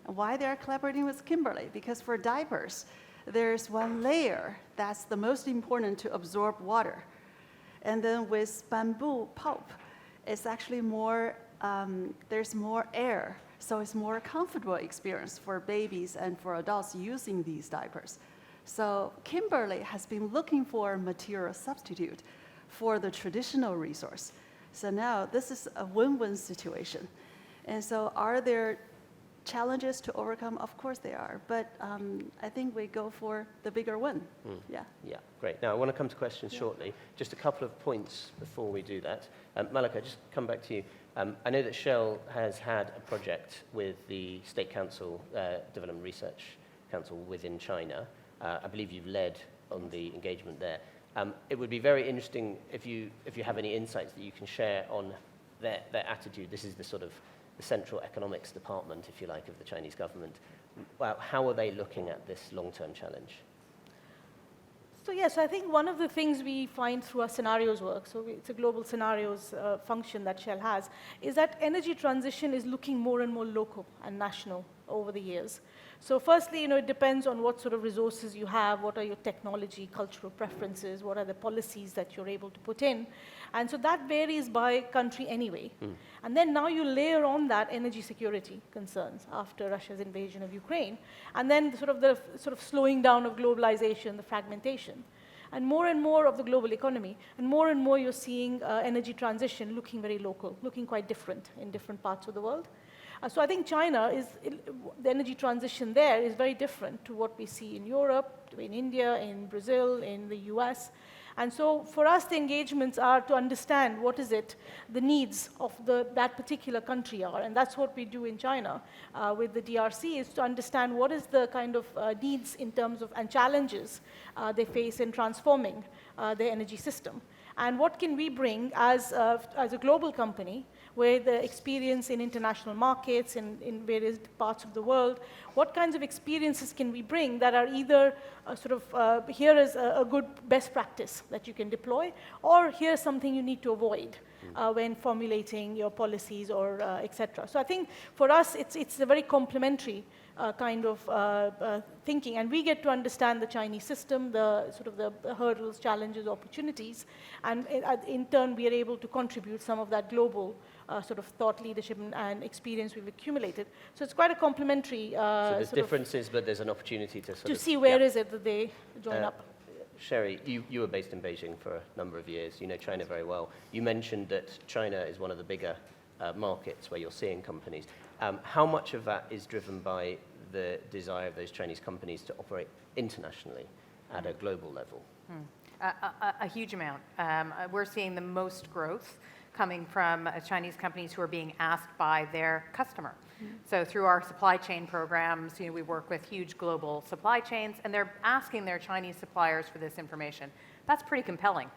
Why they are collaborating with Kimberly? Because for diapers, there's one layer that's the most important to absorb water. And then with bamboo pulp, it's actually more, there's more air. So it's more comfortable experience for babies and for adults using these diapers. So Kimberly has been looking for a material substitute for the traditional resource. So now this is a win-win situation. And so are there challenges to overcome? Of course there are, but I think we go for the bigger win. Yeah, great. Now I want to come to questions shortly. Just a couple of points before we do that. Malika, just come back to you. I know that Shell has had a project with the State Council, Development Research Council within China. I believe you've led on the engagement there. It would be very interesting if you have any insights that you can share on their attitude. This is the sort of the central economics department, if you like, of the Chinese government. How are they looking at this long-term challenge? So yes, I think one of the things we find through our scenarios work, so it's a global scenarios function that Shell has, is that energy transition is looking more and more local and national over the years. So firstly, it depends on what sort of resources you have, what are your technology, cultural preferences, what are the policies that you're able to put in. And so that varies by country anyway. And then now you layer on that energy security concerns after Russia's invasion of Ukraine, and then the slowing down of globalization, the fragmentation. And more of the global economy, and more you're seeing energy transition looking very local, looking quite different in different parts of the world. So I think the energy transition there is very different to what we see in Europe, in India, in Brazil, in the US. And so for us, the engagements are to understand what is it, the needs of that particular country are. And that's what we do in China with the DRC, is to understand what is the kind of needs in terms of, and challenges they face in transforming their energy system. And what can we bring as a global company with the experience in international markets, in various parts of the world? What kinds of experiences can we bring that are either here is a good best practice that you can deploy, or here's something you need to avoid when formulating your policies or et cetera. So I think for us, it's a very complementary kind of thinking, and we get to understand the Chinese system, the hurdles, challenges, opportunities, and in turn we are able to contribute some of that global thought leadership and experience we've accumulated. So it's quite a complementary. So there's differences, but there's an opportunity to see where is it that they join up. Sherry, you were based in Beijing for a number of years. You know China very well. You mentioned that China is one of the bigger markets where you're seeing companies. How much of that is driven by the desire of those Chinese companies to operate internationally at a global level? A huge amount. We're seeing the most growth coming from Chinese companies who are being asked by their customer. So through our supply chain programs, we work with huge global supply chains, and they're asking their Chinese suppliers for this information. That's pretty compelling.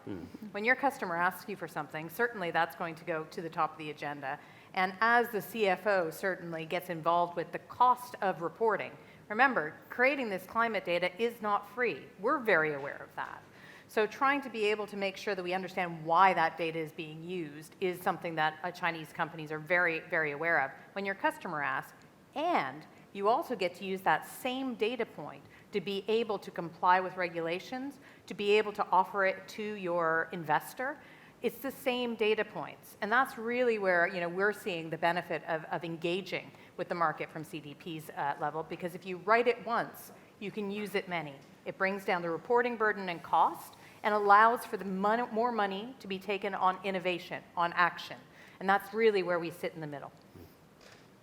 When your customer asks you for something, certainly that's going to go to the top of the agenda. And as the CFO certainly gets involved with the cost of reporting, remember, creating this climate data is not free. We're very aware of that. So trying to be able to make sure that we understand why that data is being used is something that Chinese companies are very, very aware of. When your customer asks, and you also get to use that same data point to be able to comply with regulations, to be able to offer it to your investor, it's the same data points. And that's really where we're seeing the benefit of engaging with the market from CDP's level, because if you write it once, you can use it many. It brings down the reporting burden and cost and allows for the more money to be taken on innovation, on action. And that's really where we sit in the middle.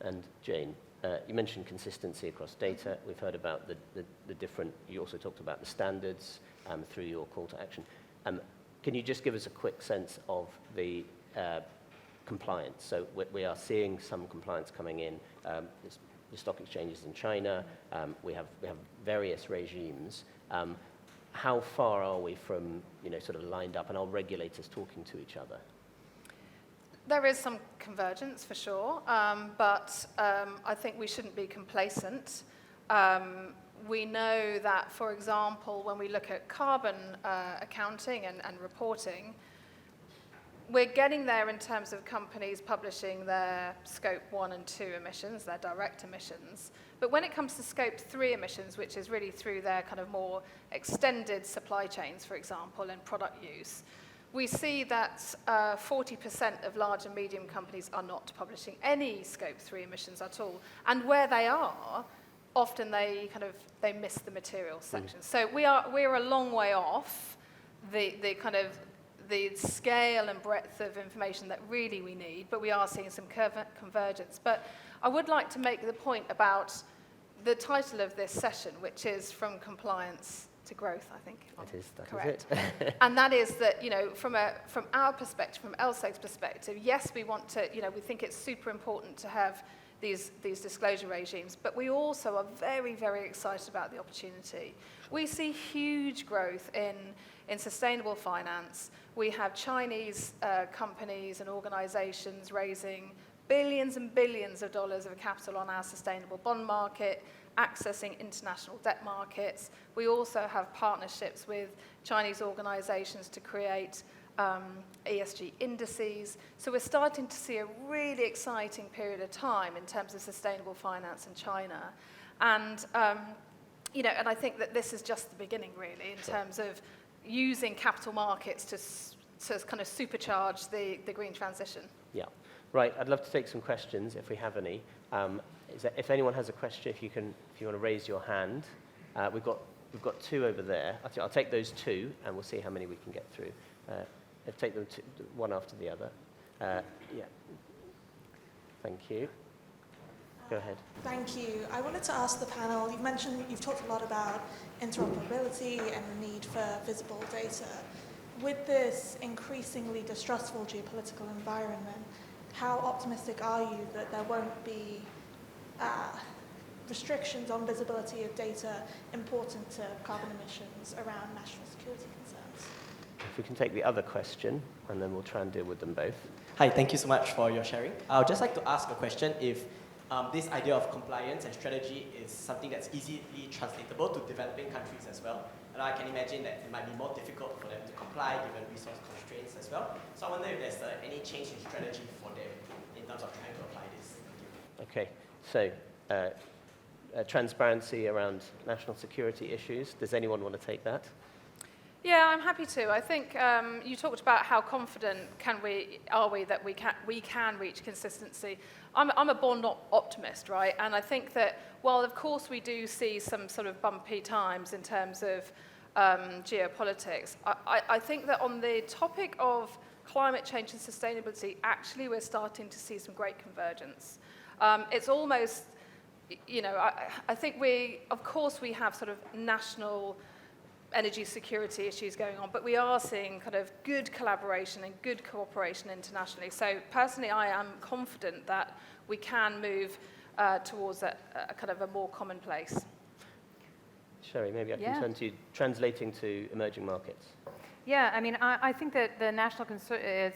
And Jane, you mentioned consistency across data. We've heard about the different, you also talked about the standards through your call to action. Can you just give us a quick sense of the compliance? So we are seeing some compliance coming in. The stock exchanges in China, we have various regimes. How far are we from lined up, and are regulators talking to each other? There is some convergence for sure, but I think we shouldn't be complacent. We know that, for example, when we look at carbon accounting and reporting, we're getting there in terms of companies publishing their scope 1 and 2 emissions, their direct emissions. But when it comes to scope 3 emissions, which is really through their kind of more extended supply chains, for example, and product use, we see that 40% of large and medium companies are not publishing any scope 3 emissions at all. And where they are, often they miss the materials section. So we're a long way off the scale and breadth of information that really we need, but we are seeing some convergence. But I would like to make the point about the title of this session, which is From Compliance to Growth, I think. That is correct. it. And that is that, from our perspective, from LSEG's perspective, yes, we want to, we think it's super important to have these disclosure regimes, but we also are very, very excited about the opportunity. We see huge growth in sustainable finance. We have Chinese companies and organizations raising billions and billions of dollars of capital on our sustainable bond market, accessing international debt markets. We also have partnerships with Chinese organizations to create ESG indices. So we're starting to see a really exciting period of time in terms of sustainable finance in China. And, and I think that this is just the beginning, really, in terms of using capital markets to kind of supercharge the green transition. Yeah. Right, I'd love to take some questions if we have any. If anyone has a question, if you want to raise your hand. We've got two over there. I'll take those two, and we'll see how many we can get through. Take them one after the other. Yeah. Thank you. Go ahead. Thank you. I wanted to ask the panel, you've talked a lot about interoperability and the need for visible data. with this increasingly distrustful geopolitical environment, how optimistic are you that there won't be restrictions on visibility of data important to carbon emissions around national security concerns? If we can take the other question, and then we'll try and deal with them both. Hi, thank you so much for your sharing. I would just like to ask a question if this idea of compliance and strategy is something that's easily translatable to developing countries as well. And I can imagine that it might be more difficult for them to comply given resource constraints as well. So I wonder if there's any change in strategy for them in terms of trying to apply this. Okay, so transparency around national security issues. Does anyone want to take that? Yeah, I'm happy to. I think you talked about how confident are we that we can reach consistency. I'm a born optimist, right? And I think that while of course we do see some sort of bumpy times in terms of geopolitics, I think that on the topic of climate change and sustainability, actually we're starting to see some great convergence. It's almost, I think of course we have sort of national energy security issues going on, but we are seeing kind of good collaboration and good cooperation internationally. So personally, I am confident that we can move towards a kind of a more common place. Sherry, maybe I can turn to you, translating to emerging markets. Yeah, I mean, I think that the national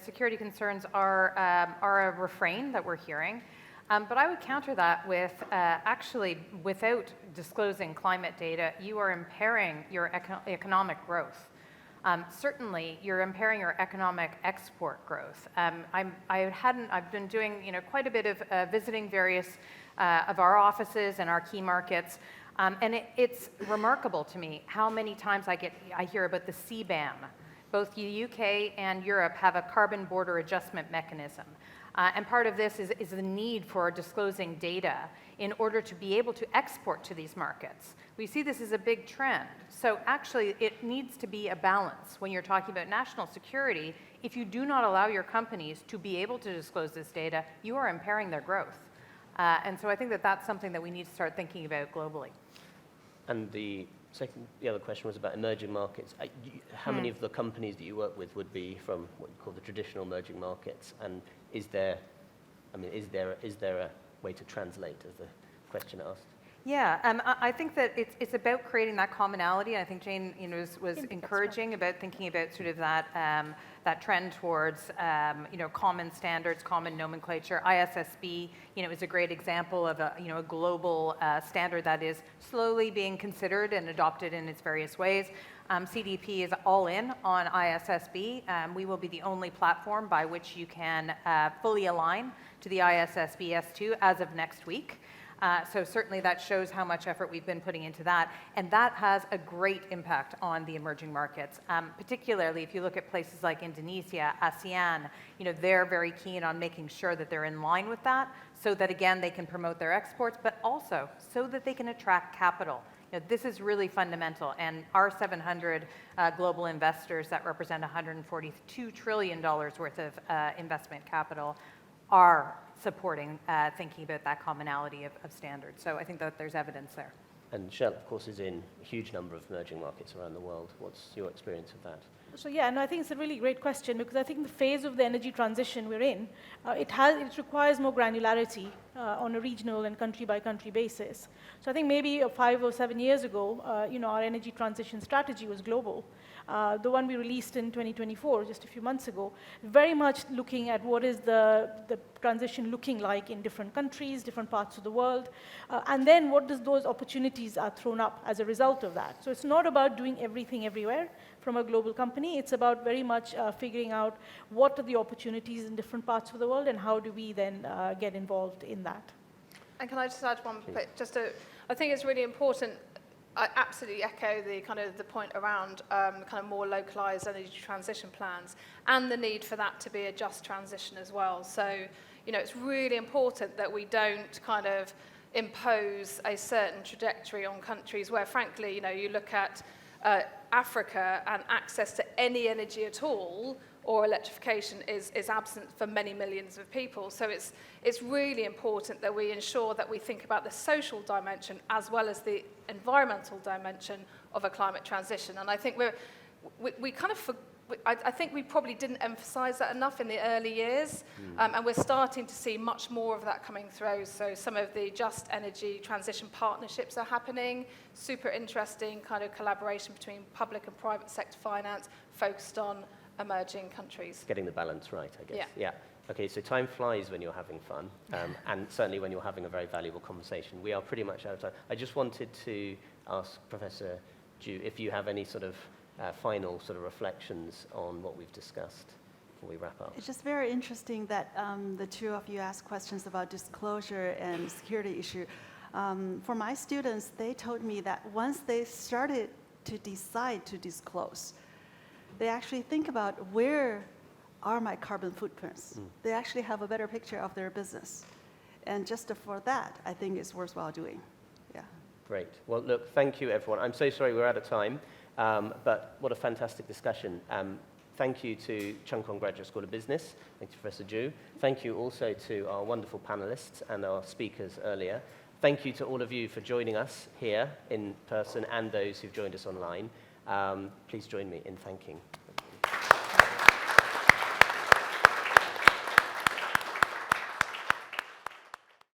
security concerns are a refrain that we're hearing. But I would counter that with actually, without disclosing climate data, you are impairing your economic growth. Certainly, you're impairing your economic export growth. I've been doing quite a bit of visiting various of our offices and our key markets, and it's remarkable to me how many times I hear about the CBAM. Both the UK and Europe have a carbon border adjustment mechanism. And part of this is the need for disclosing data in order to be able to export to these markets. We see this as a big trend. So actually, it needs to be a balance when you're talking about national security. If you do not allow your companies to be able to disclose this data, you are impairing their growth. And so I think that that's something that we need to start thinking about globally. And the other question was about emerging markets. How many of the companies that you work with would be from what you call the traditional emerging markets? And is there a way to translate, as the question asked? Yeah, I think that it's about creating that commonality. I think Jane, was encouraging about thinking about sort of that trend towards, common standards, common nomenclature. ISSB, is a great example of a global standard that is slowly being considered and adopted in its various ways. CDP is all in on ISSB. We will be the only platform by which you can fully align to the ISSB S2 as of next week. So certainly that shows how much effort we've been putting into that, and that has a great impact on the emerging markets, particularly if you look at places like Indonesia, ASEAN, they're very keen on making sure that they're in line with that, so that again they can promote their exports, but also so that they can attract capital. This is really fundamental, and our 700 global investors that represent $142 trillion worth of investment capital are supporting thinking about that commonality of standards. So I think that there's evidence there. And Shell, of course, is in a huge number of emerging markets around the world. What's your experience of that? So yeah, and I think it's a really great question, because I think the phase of the energy transition we're in, it requires more granularity on a regional and country-by-country basis. So I think maybe 5 or 7 years ago, our energy transition strategy was global. The one we released in 2024, just a few months ago, very much looking at what is the transition looking like in different countries, different parts of the world, and then what does those opportunities are thrown up as a result of that. So it's not about doing everything everywhere from a global company. It's about very much figuring out what are the opportunities in different parts of the world, and how do we then get involved in that. And can I just add one bit? I think it's really important. I absolutely echo the point around kind of more localized energy transition plans, and the need for that to be a just transition as well. So, it's really important that we don't kind of impose a certain trajectory on countries where, frankly, you look at Africa, and access to any energy at all or electrification is absent for many millions of people. So it's really important that we ensure that we think about the social dimension as well as the environmental dimension of a climate transition. And I think we kind of I think we probably didn't emphasize that enough in the early years, and we're starting to see much more of that coming through. So some of the just energy transition partnerships are happening, super interesting kind of collaboration between public and private sector finance focused on emerging countries. Getting the balance right, I guess. Yeah. Okay, so time flies when you're having fun, and certainly when you're having a very valuable conversation. We are pretty much out of time. I just wanted to ask Professor Cheung if you have any sort of final sort of reflections on what we've discussed before we wrap up. It's just very interesting that the two of you asked questions about disclosure and security issue. For my students, they told me that once they started to decide to disclose, they actually think about where are my carbon footprints. They actually have a better picture of their business. And just for that, I think it's worthwhile doing. Yeah. Great. Well, look, thank you, everyone. I'm so sorry we're out of time, but what a fantastic discussion. Thank you to Cheung Graduate School of Business. Thank you, Professor Cheung. Thank you also to our wonderful panelists and our speakers earlier. Thank you to all of you for joining us here in person and those who've joined us online. Please join me in thanking